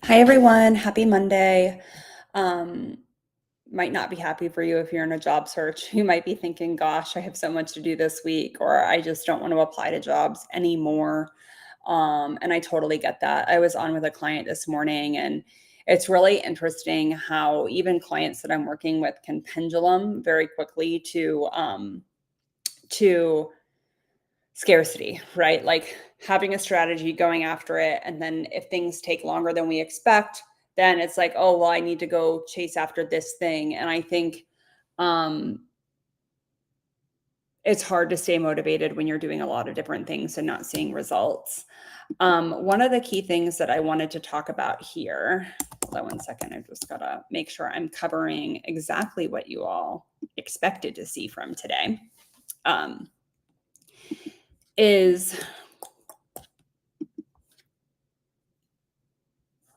Hi, everyone. Happy Monday. Um, might not be happy for you if you're in a job search. You might be thinking, gosh, I have so much to do this week, or I just don't want to apply to jobs anymore. And I totally get that. I was on with a client this morning, and it's really interesting how even clients that I'm working with can pendulum very quickly to scarcity, right? Like having a strategy, going after it. And then if things take longer than we expect, then it's like, oh, well, I need to go chase after this thing. And I think um, it's hard to stay motivated when you're doing a lot of different things and not seeing results. One of the key things that I wanted to talk about here, hold on one second, I just gotta make sure I'm covering exactly what you all expected to see from today, is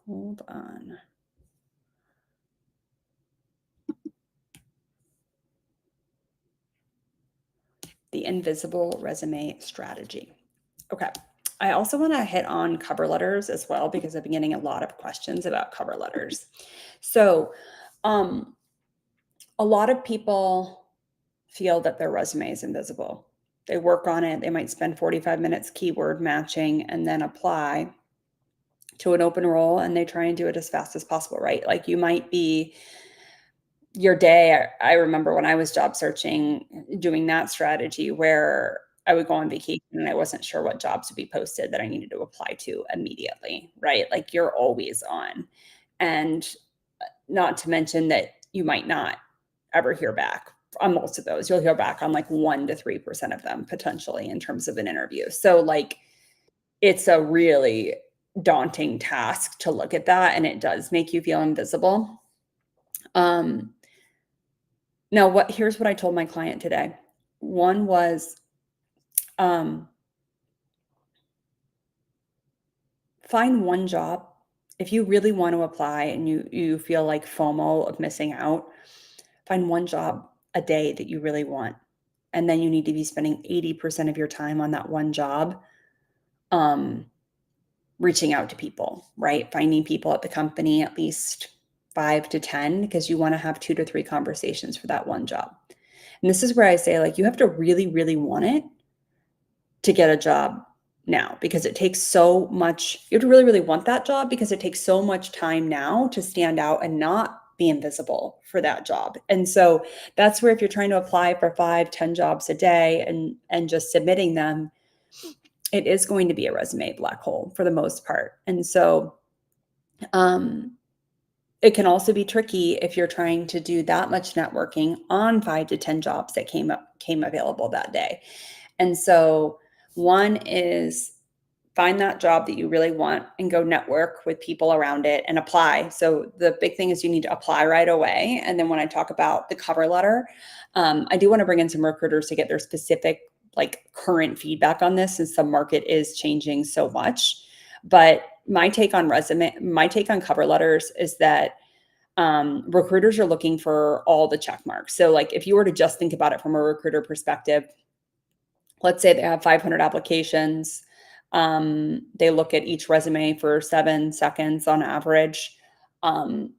hold on. The invisible resume strategy. Okay. I also want to hit on cover letters as well because I've been getting a lot of questions about cover letters. So, um, a lot of people feel that their resume is invisible. They work on it, they might spend 45 minutes keyword matching and then apply to an open role and they try and do it as fast as possible, right? Like you might be your day. I remember when I was job searching, doing that strategy where I would go on vacation and I wasn't sure what jobs would be posted that I needed to apply to immediately, right? Like you're always on. And not to mention that you might not ever hear back on most of those. You'll hear back on like 1 to 3% of them potentially in terms of an interview. So like it's a really daunting task to look at that and it does make you feel invisible. Um Now, here's what I told my client today. One was, um, find one job. If you really want to apply and you feel like FOMO of missing out, find one job a day that you really want. And then you need to be spending 80% of your time on that one job, um, reaching out to people, right? Finding people at the company, at least 5 to 10, because you want to have 2 to 3 conversations for that one job. And this is where I say, like, you have to really, really want it to get a job now because it takes so much. You have to really, really want that job because it takes so much time now to stand out and not be invisible for that job. And so that's where if you're trying to apply for 5, 10 jobs a day and just submitting them, it is going to be a resume black hole for the most part. And so um it can also be tricky if you're trying to do that much networking on 5 to 10 jobs that came available that day. And so one is find that job that you really want and go network with people around it and apply. So the big thing is you need to apply right away. And then when I talk about the cover letter, I do want to bring in some recruiters to get their specific, like current feedback on this since the market is changing so much. But my take on cover letters is that recruiters are looking for all the check marks. So like if you were to just think about it from a recruiter perspective, let's say they have 500 applications. They look at each resume for 7 seconds on average. Um,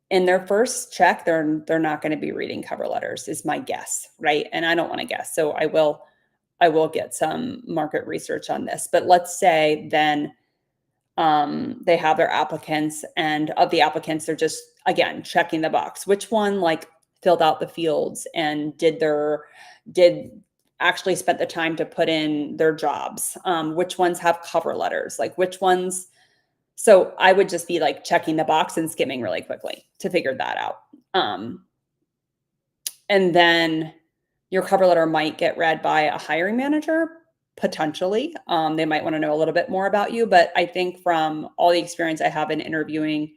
in their first check, they're not going to be reading cover letters, is my guess, right? And I don't want to guess, so I will get some market research on this. But let's say then they have their applicants, and of the applicants, they're just again checking the box. Which one like filled out the fields and did actually spent the time to put in their jobs? Which ones have cover letters? Like which ones? So I would just be like checking the box and skimming really quickly to figure that out. Um, and then your cover letter might get read by a hiring manager, potentially. They might want to know a little bit more about you, but I think from all the experience I have in interviewing,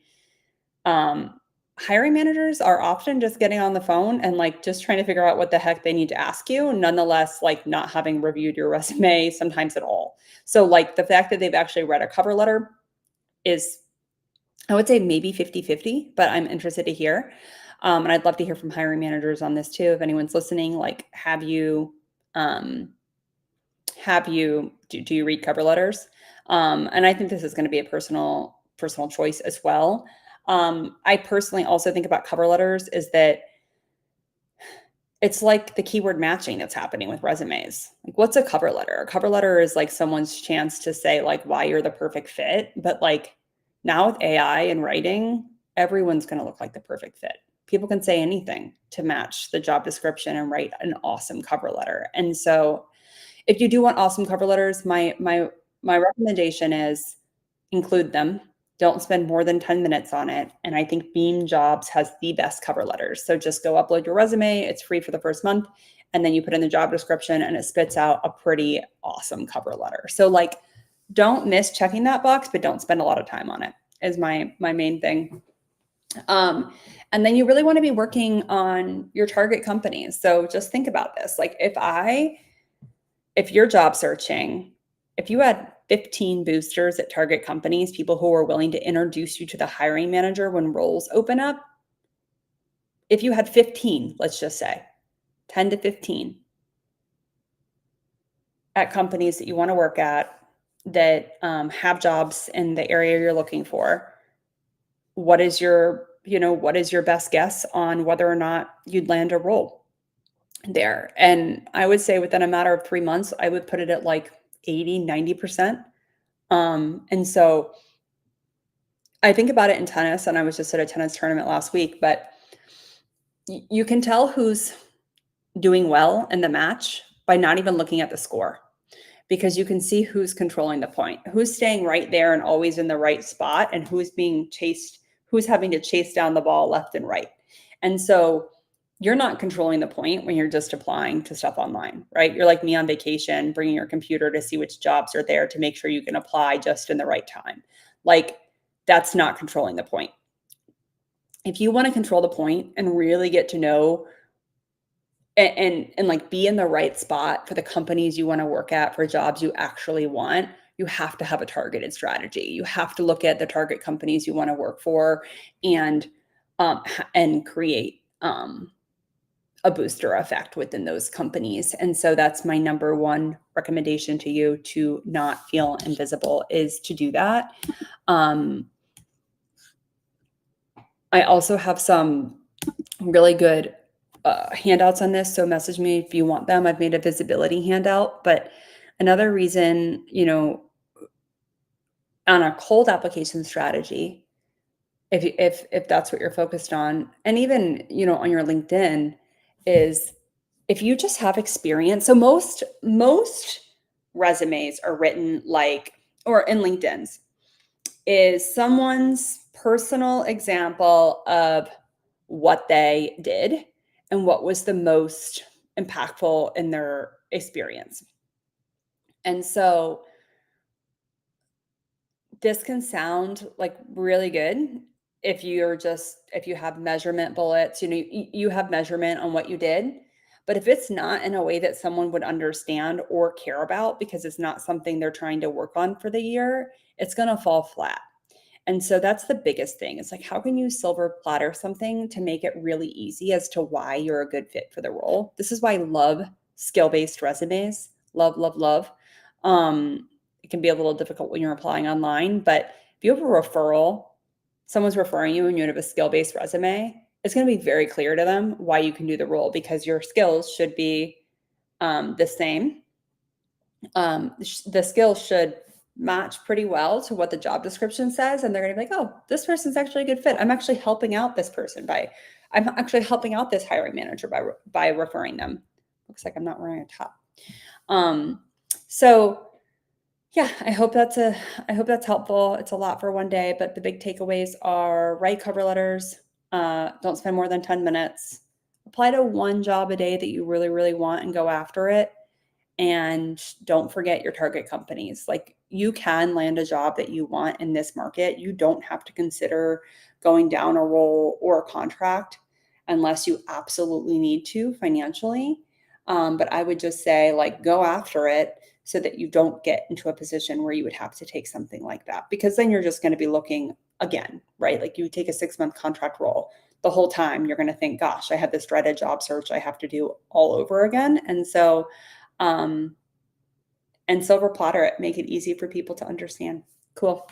um, hiring managers are often just getting on the phone and like just trying to figure out what the heck they need to ask you, nonetheless, like not having reviewed your resume sometimes at all. So, like the fact that they've actually read a cover letter is, I would say maybe 50-50, but I'm interested to hear. And I'd love to hear from hiring managers on this too. If anyone's listening, like, um, do you read cover letters? And I think this is going to be a personal personal choice as well. I personally also think about cover letters is that it's like the keyword matching that's happening with resumes. Like, what's a cover letter? A cover letter is like someone's chance to say like why you're the perfect fit. But like now with AI and writing, everyone's going to look like the perfect fit. People can say anything to match the job description and write an awesome cover letter. And so if you do want awesome cover letters, my recommendation is include them. Don't spend more than 10 minutes on it. And I think Beam Jobs has the best cover letters. So just go upload your resume. It's free for the first month. And then you put in the job description and it spits out a pretty awesome cover letter. So like, don't miss checking that box, but don't spend a lot of time on it is my main thing. And then you really want to be working on your target companies. So just think about this. Like if you're job searching, if you had 15 boosters at target companies, people who are willing to introduce you to the hiring manager when roles open up, if you had 15, let's just say 10 to 15 at companies that you want to work at that have jobs in the area you're looking for, what is your best guess on whether or not you'd land a role there? And I would say within a matter of 3 months, I would put it at like 80, 90%. And so I think about it in tennis, and I was just at a tennis tournament last week, but you can tell who's doing well in the match by not even looking at the score, because you can see who's controlling the point, who's staying right there and always in the right spot, and who's being chased, who's having to chase down the ball left and right. And so you're not controlling the point when you're just applying to stuff online, right? You're like me on vacation, bringing your computer to see which jobs are there to make sure you can apply just in the right time. Like, that's not controlling the point. If you want to control the point and really get to know and like be in the right spot for the companies you want to work at, for jobs you actually want, you have to have a targeted strategy. You have to look at the target companies you want to work for and create a booster effect within those companies. And so that's my number one recommendation to you, to not feel invisible, is to do that. I also have some really good handouts on this. So message me if you want them. I've made a visibility handout, but another reason, on a cold application strategy, if that's what you're focused on, and even, on your LinkedIn, is if you just have experience. So most resumes are written like, or in LinkedIn's, is someone's personal example of what they did and what was the most impactful in their experience. And so this can sound like really good if you have measurement bullets, you have measurement on what you did. But if it's not in a way that someone would understand or care about, because it's not something they're trying to work on for the year, it's going to fall flat. And so that's the biggest thing. It's like, how can you silver platter something to make it really easy as to why you're a good fit for the role? This is why I love skill-based resumes. Love, love, love. It can be a little difficult when you're applying online, but if you have a referral, someone's referring you and you have a skill-based resume, it's going to be very clear to them why you can do the role, because your skills should be the same. The skills should match pretty well to what the job description says, and they're going to be like, oh, this person's actually a good fit. I'm actually helping out this hiring manager by referring them. Looks like I'm not wearing a top. So yeah, I hope that's helpful. It's a lot for one day, but the big takeaways are: write cover letters. Don't spend more than 10 minutes. Apply to one job a day that you really, really want and go after it. And don't forget your target companies. Like, you can land a job that you want in this market. You don't have to consider going down a role or a contract unless you absolutely need to financially. But I would just say, like, go after it so that you don't get into a position where you would have to take something like that, because then you're just going to be looking again, right? Like, you take a 6-month contract role, the whole time you're going to think, gosh, I had this dreaded job search I have to do all over again. And so, and silver platter it, make it easy for people to understand. Cool.